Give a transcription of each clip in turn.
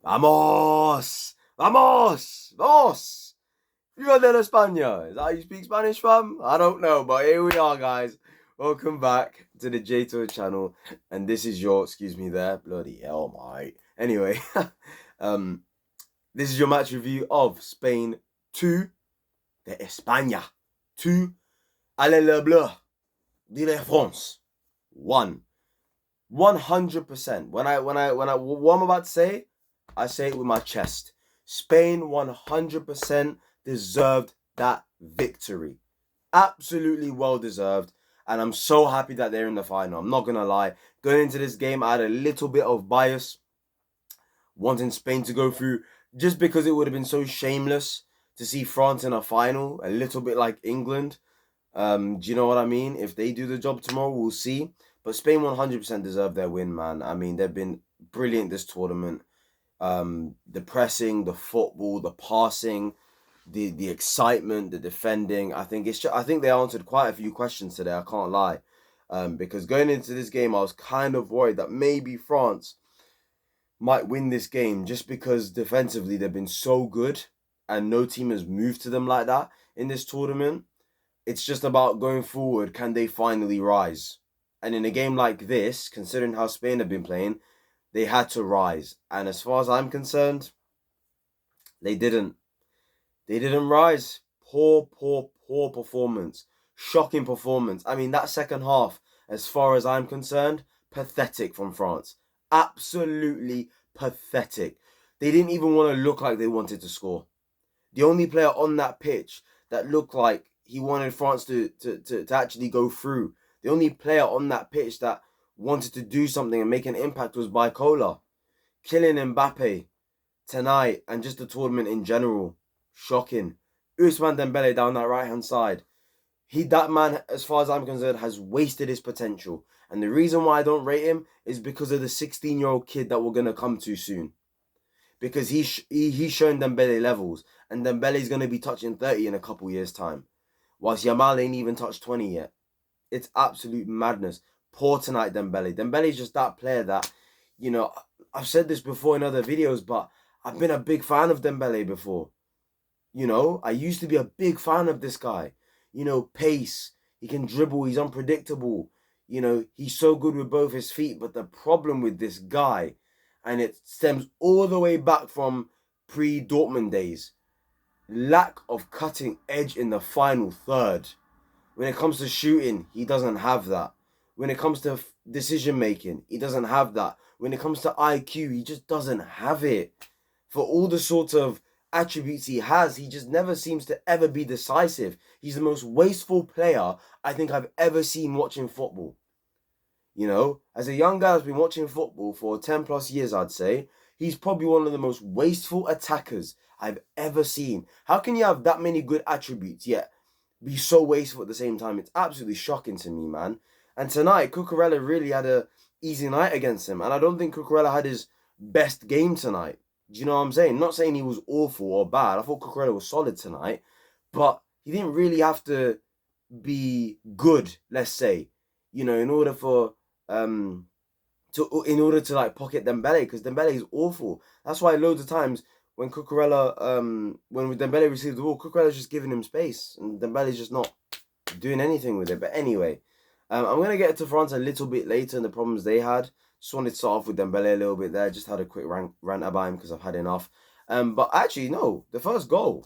Vamos! Vamos! Vamos! Viva de la España! Is that how you speak Spanish, fam? I don't know, but here we are, guys. Welcome back to the J Tour channel. And this is your, excuse me there, bloody hell, mate. Anyway, um, this is your match review of Spain 2 de España. 2 Allez le bleu de la France. 1. 100%. What I'm about to say, I say it with my chest. Spain 100% deserved that victory. Absolutely well deserved. And I'm so happy that they're in the final. I'm not going to lie. Going into this game, I had a little bit of bias, wanting Spain to go through, just because it would have been so shameless to see France in a final, a little bit like England. Do you know what I mean? If they do the job tomorrow, we'll see. But Spain 100% deserve their win, man. I mean, they've been brilliant this tournament. The pressing, the football, the passing, the excitement, the defending. I think they answered quite a few questions today. I can't lie. Because going into this game, I was kind of worried that maybe France might win this game just because defensively they've been so good and no team has moved to them like that in this tournament. It's just about going forward. Can they finally rise? And in a game like this, considering how Spain have been playing, they had to rise. And as far as I'm concerned, they didn't. They didn't rise. Poor performance. Shocking performance. I mean, that second half, as far as I'm concerned, pathetic from France. Absolutely pathetic. They didn't even want to look like they wanted to score. The only player on that pitch that looked like he wanted France to actually go through, the only player on that pitch that wanted to do something and make an impact was Bicola. Kylian Mbappe tonight and just the tournament in general, shocking. Ousmane Dembele down that right hand side. That man, as far as I'm concerned, has wasted his potential. And the reason why I don't rate him is because of the 16-year-old kid that we're gonna come to soon. Because he's showing Dembele levels, and Dembele's gonna be touching 30 in a couple years' time, whilst Yamal ain't even touched 20 yet. It's absolute madness. Poor tonight, Dembele. Dembele's just that player that, you know, I've said this before in other videos, but I've been a big fan of Dembele before. You know, I used to be a big fan of this guy. You know, pace. He can dribble. He's unpredictable. You know, he's so good with both his feet. But the problem with this guy, and it stems all the way back from pre-Dortmund days, lack of cutting edge in the final third. When it comes to shooting, he doesn't have that. When it comes to decision making, he doesn't have that. When it comes to IQ, he just doesn't have it. For all the sort of attributes he has, he just never seems to ever be decisive. He's the most wasteful player I think I've ever seen watching football. You know, as a young guy who's been watching football for 10 plus years, I'd say, he's probably one of the most wasteful attackers I've ever seen. How can you have that many good attributes yet be so wasteful at the same time? It's absolutely shocking to me, man. And tonight, Cucurella really had a easy night against him. And I don't think Cucurella had his best game tonight. Do you know what I'm saying? Not saying he was awful or bad. I thought Cucurella was solid tonight. But he didn't really have to be good, let's say, you know, in order to like pocket Dembele, because Dembele is awful. That's why loads of times when when Dembele receives the ball, Cucurella's just giving him space, and Dembele's just not doing anything with it. But anyway, I'm gonna get to France a little bit later and the problems they had. Just wanted to start off with Dembele a little bit there. Just had a quick rant about him because I've had enough. But actually, no, the first goal,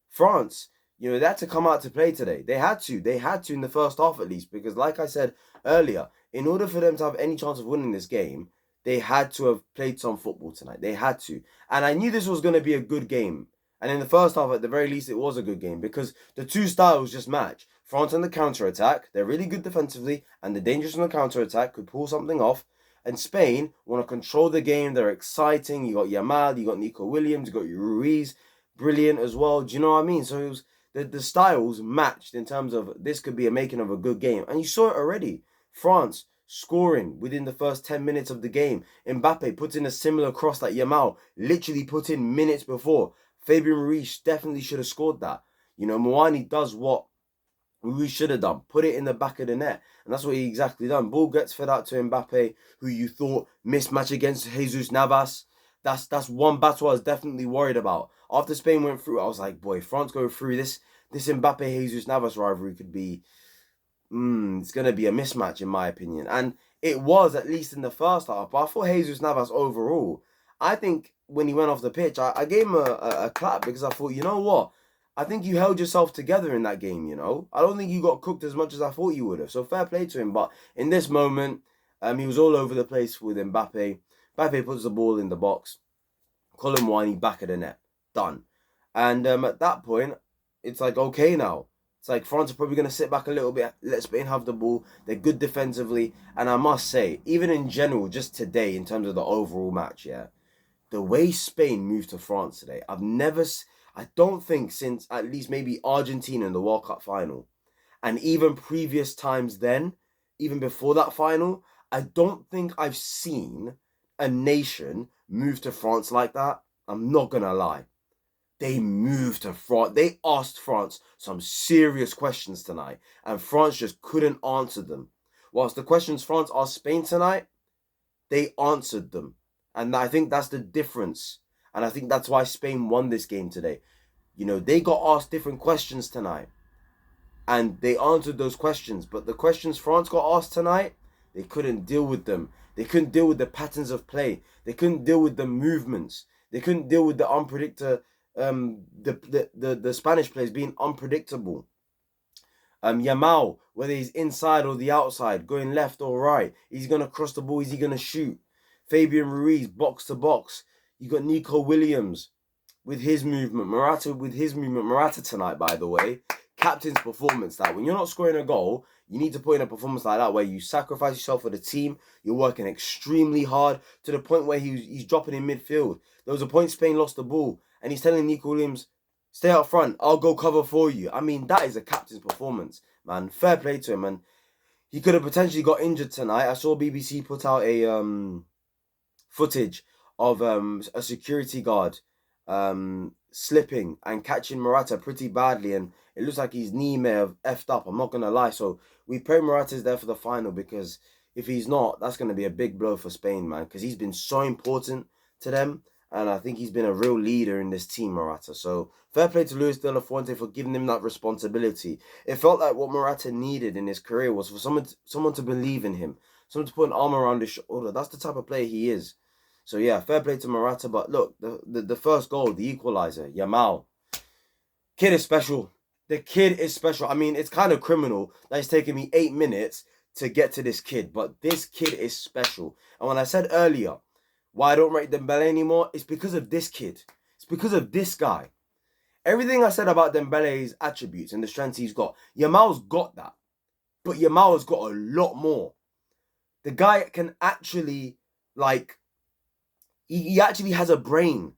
France, you know, they had to come out to play today. They had to. They had to in the first half at least, because like I said earlier, in order for them to have any chance of winning this game, they had to have played some football tonight. They had to. And I knew this was going to be a good game. And in the first half, at the very least, it was a good game because the two styles just match. France on the counter-attack, they're really good defensively, and the dangerous on the counter-attack could pull something off. And Spain want to control the game. They're exciting. You got Yamal, you got Nico Williams, you got Ruiz, brilliant as well. Do you know what I mean? So it was the styles matched in terms of this could be a making of a good game. And you saw it already. France scoring within the first 10 minutes of the game. Mbappe puts in a similar cross that Yamal literally put in minutes before. Fabian Ruiz definitely should have scored that. You know, Moani does what Ruiz should have done. Put it in the back of the net. And that's what he exactly done. Ball gets fed out to Mbappe, who you thought mismatch against Jesus Navas. That's one battle I was definitely worried about. After Spain went through, I was like, boy, France go through this Mbappe Jesus Navas rivalry could be it's gonna be a mismatch in my opinion. And it was at least in the first half. But I thought Jesus Navas overall, I think when he went off the pitch, I gave him a clap because I thought, you know what? I think you held yourself together in that game, you know? I don't think you got cooked as much as I thought you would have. So fair play to him. But in this moment, he was all over the place with Mbappe. Mbappe puts the ball in the box. Colin Whiny back of the net. Done. And at that point, it's like, okay now. It's like France are probably going to sit back a little bit, let Spain have the ball. They're good defensively. And I must say, even in general, just today, in terms of the overall match, yeah, the way Spain moved to France today, I don't think since at least maybe Argentina in the World Cup final, and even previous times then, even before that final, I don't think I've seen a nation move to France like that. I'm not gonna lie. They moved to France. They asked France some serious questions tonight, and France just couldn't answer them. Whilst the questions France asked Spain tonight, they answered them. And I think that's the difference. And I think that's why Spain won this game today. You know, they got asked different questions tonight and they answered those questions. But the questions France got asked tonight, they couldn't deal with them. They couldn't deal with the patterns of play. They couldn't deal with the movements. They couldn't deal with the unpredictable, the Spanish players being unpredictable. Yamal, whether he's inside or the outside, going left or right, he's gonna cross the ball, is he gonna shoot? Fabian Ruiz, box to box. You got Nico Williams with his movement, Morata with his movement. Morata tonight, by the way, captain's performance. That when you're not scoring a goal, you need to put in a performance like that where you sacrifice yourself for the team. You're working extremely hard to the point where he's dropping in midfield. There was a point Spain lost the ball, and he's telling Nico Williams, "Stay up front. I'll go cover for you." I mean, that is a captain's performance, man. Fair play to him, and he could have potentially got injured tonight. I saw BBC put out a footage of a security guard slipping and catching Morata pretty badly, and it looks like his knee may have effed up. I'm not gonna lie. So we pray Morata's there for the final, because if he's not, that's gonna be a big blow for Spain, man. Because he's been so important to them, and I think he's been a real leader in this team, Morata. So fair play to Luis de la Fuente for giving him that responsibility. It felt like what Morata needed in his career was for someone to believe in him, someone to put an arm around his shoulder. That's the type of player he is. So yeah, fair play to Morata. But look, the first goal, the equalizer, Yamal, kid is special. The kid is special. I mean, it's kind of criminal that it's taken me 8 minutes to get to this kid, but this kid is special. And when I said earlier why I don't rate Dembele anymore, it's because of this kid. It's because of this guy. Everything I said about Dembele's attributes and the strengths he's got, Yamal's got that. But Yamal has got a lot more. The guy can actually, like, he actually has a brain.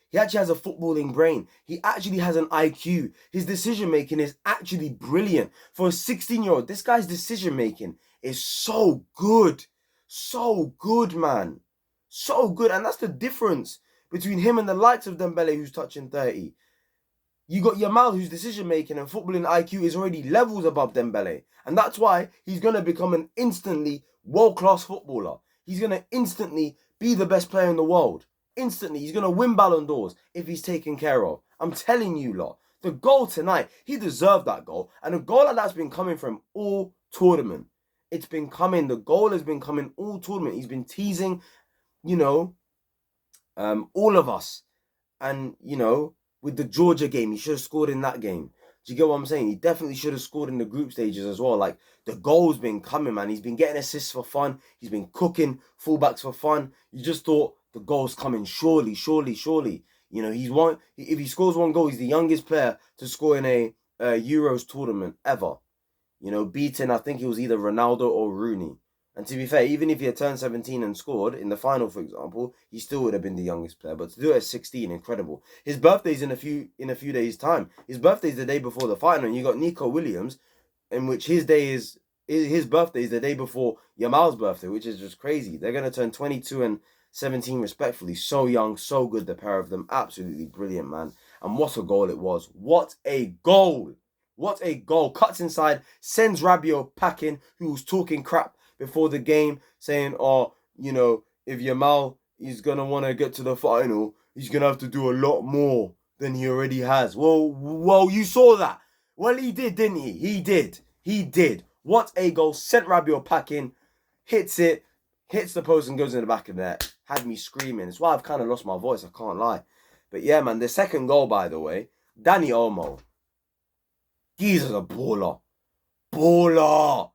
He actually has a footballing brain. He actually has an IQ. His decision making is actually brilliant. For a 16-year-old, this guy's decision making is so good. So good, man. So good. And that's the difference between him and the likes of Dembele, who's touching 30. You got Yamal, whose decision making and footballing IQ is already levels above Dembele. And that's why he's going to become an instantly world-class footballer. He's going to instantly be the best player in the world. Instantly, he's going to win Ballon d'Ors if he's taken care of. I'm telling you lot, the goal tonight, he deserved that goal. And a goal like that's been coming from all tournament. It's been coming, the goal has been coming all tournament. He's been teasing, all of us. And, with the Georgia game, he should have scored in that game. Do you get what I'm saying? He definitely should have scored in the group stages as well. Like, the goal's been coming, man. He's been getting assists for fun. He's been cooking fullbacks for fun. You just thought the goal's coming. Surely. If he scores one goal, he's the youngest player to score in a Euros tournament ever. Beating, I think it was either Ronaldo or Rooney. And to be fair, even if he had turned 17 and scored in the final, for example, he still would have been the youngest player. But to do it at 16, incredible. His birthday's in a few days' time. His birthday's the day before the final, and you got Nico Williams, in which his birthday is the day before Yamal's birthday, which is just crazy. They're gonna turn 22 and 17 respectfully. So young, so good, the pair of them. Absolutely brilliant, man. And what a goal it was. What a goal. What a goal. Cuts inside, sends Rabiot packing, who was talking crap before the game, saying, if Yamal he's going to want to get to the final, he's going to have to do a lot more than he already has. Well, you saw that. Well, he did, didn't he? He did. What a goal. Sent Rabiot packing, hits the post and goes in the back of the net. Had me screaming. It's why I've kind of lost my voice, I can't lie. But yeah, man, the second goal, by the way, Dani Olmo. He's a baller. Baller.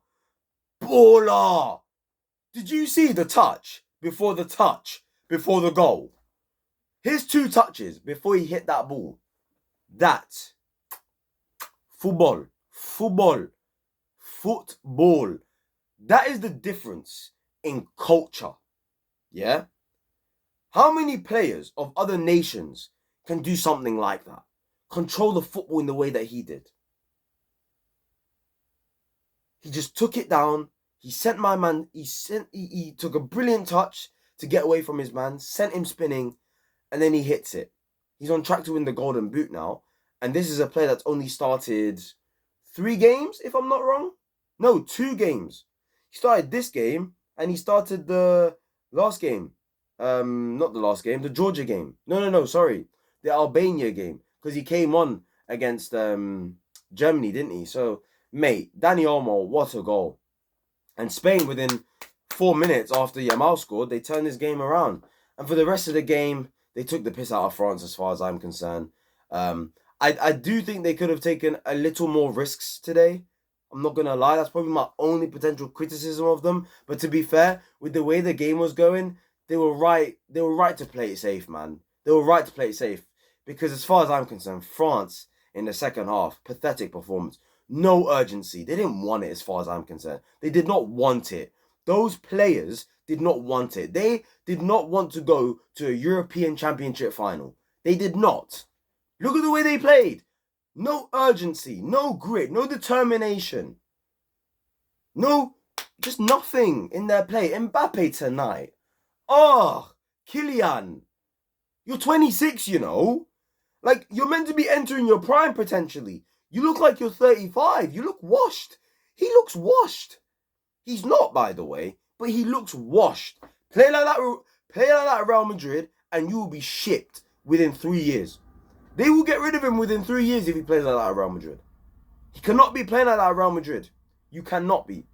Did you see the touch before the goal? His 2 touches before he hit that ball. That. Football. That is the difference in culture. Yeah? How many players of other nations can do something like that? Control the football in the way that he did. He just took it down. He sent my man, he took a brilliant touch to get away from his man, sent him spinning, and then he hits it. He's on track to win the Golden Boot now. And this is a player that's only started 3 games, if I'm not wrong. No, 2 games. He started this game, and he started the last game. Not the last game, the Georgia game. No, sorry. The Albania game. Because he came on against Germany, didn't he? So, mate, Dani Olmo, what a goal. And Spain, within 4 minutes after Yamal scored, they turned this game around. And for the rest of the game, they took the piss out of France as far as I'm concerned. I do think they could have taken a little more risks today. I'm not going to lie. That's probably my only potential criticism of them. But to be fair, with the way the game was going, they were right to play it safe, man. They were right to play it safe. Because as far as I'm concerned, France in the second half, pathetic performance. No urgency. They didn't want it as far as I'm concerned. They did not want it. Those players did not want it. They did not want to go to a European Championship final. They did not. Look at the way they played. No urgency, no grit, no determination. No, just nothing in their play. Mbappe tonight. Oh, Kylian. You're 26, you know. Like, you're meant to be entering your prime potentially. You look like you're 35. You look washed. He looks washed. He's not, by the way, but he looks washed. Play like that at Real Madrid, and you will be shipped within 3 years. They will get rid of him within 3 years if he plays like that at Real Madrid. He cannot be playing like that at Real Madrid. You cannot be.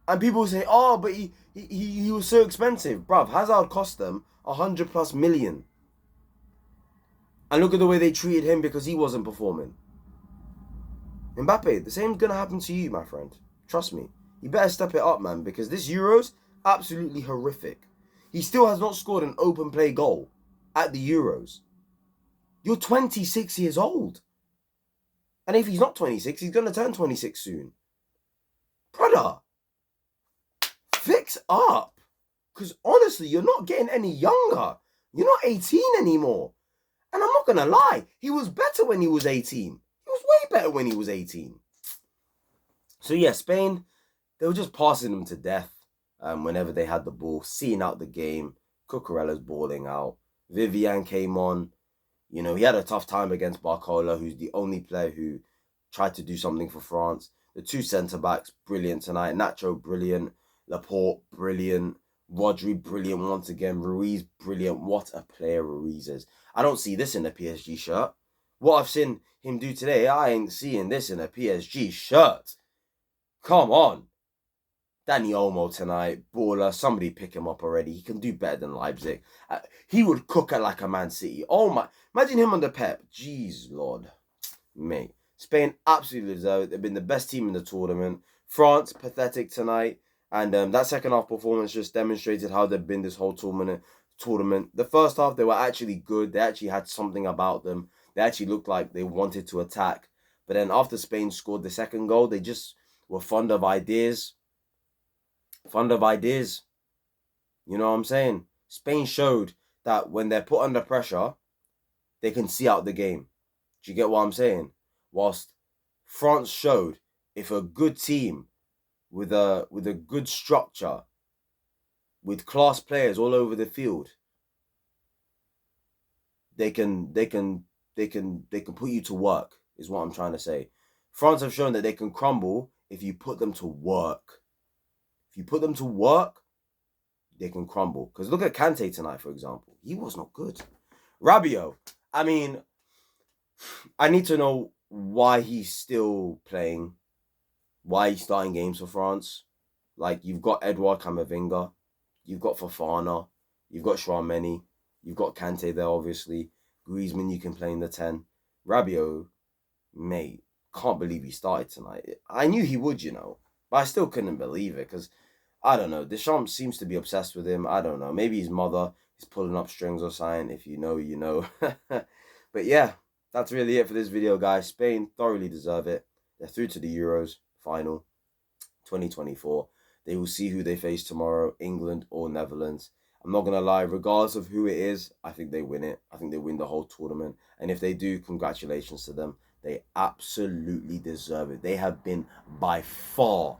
And people say, oh, but he was so expensive. Bruv, Hazard cost them 100+ million. And look at the way they treated him because he wasn't performing. Mbappe, the same's going to happen to you, my friend. Trust me. You better step it up, man, because this Euros, absolutely horrific. He still has not scored an open play goal at the Euros. You're 26 years old. And if he's not 26, he's going to turn 26 soon. Brother, fix up. Because honestly, you're not getting any younger. You're not 18 anymore. And I'm not going to lie, he was better when he was 18. He was way better when he was 18. So yeah, Spain, they were just passing them to death whenever they had the ball, seeing out the game. Cucurella's balling out. Vivian came on. You know, he had a tough time against Barcola, who's the only player who tried to do something for France. The 2 centre-backs, brilliant tonight. Nacho, brilliant. Laporte, brilliant. Rodri, brilliant once again. Ruiz, brilliant. What a player Ruiz is. I don't see this in a PSG shirt. What I've seen him do today, I ain't seeing this in a PSG shirt. Come on. Dani Olmo tonight, baller. Somebody pick him up already. He can do better than Leipzig. He would cook it like a Man City. Oh my. Imagine him under Pep. Jeez, Lord. Mate. Spain absolutely deserved it. They've been the best team in the tournament. France, pathetic tonight. And that second half performance just demonstrated how they've been this whole tournament. The first half, they were actually good. They actually had something about them. They actually looked like they wanted to attack. But then after Spain scored the second goal, they just were fond of ideas. You know what I'm saying? Spain showed that when they're put under pressure, they can see out the game. Do you get what I'm saying? Whilst France showed if a good team with a good structure, with class players all over the field, they can put you to work, is what I'm trying to say. France have shown that they can crumble if you put them to work. If you put them to work, they can crumble. Because look at Kante tonight, for example. He was not good. Rabiot, I mean, I need to know why he's still playing, why he's starting games for France. Like, you've got Edouard Camavinga, you've got Fofana, you've got Chouameni, you've got Kante there, obviously. Griezmann, you can play in the 10. Rabiot, mate, can't believe he started tonight. I knew he would, but I still couldn't believe it because, I don't know, Deschamps seems to be obsessed with him. I don't know. Maybe his mother is pulling up strings or something. If you know, you know. But yeah, that's really it for this video, guys. Spain thoroughly deserve it. They're through to the Euros final 2024. They will see who they face tomorrow, England or Netherlands. I'm not going to lie, regardless of who it is, I think they win it. I think they win the whole tournament. And if they do, congratulations to them. They absolutely deserve it. They have been by far,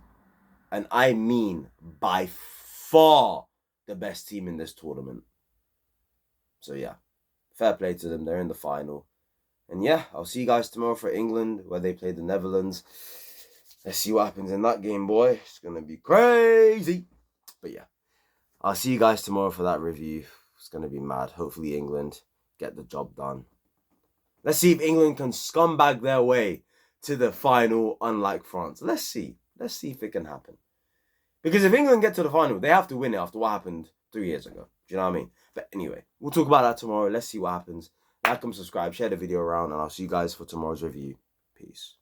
and I mean by far, the best team in this tournament. So yeah, fair play to them. They're in the final. And yeah, I'll see you guys tomorrow for England, where they play the Netherlands. Let's see what happens in that game, boy. It's going to be crazy. But yeah, I'll see you guys tomorrow for that review. It's going to be mad. Hopefully England get the job done. Let's see if England can scumbag their way to the final, unlike France. Let's see. Let's see if it can happen. Because if England get to the final, they have to win it after what happened 3 years ago. Do you know what I mean? But anyway, we'll talk about that tomorrow. Let's see what happens. Like and subscribe, share the video around, and I'll see you guys for tomorrow's review. Peace.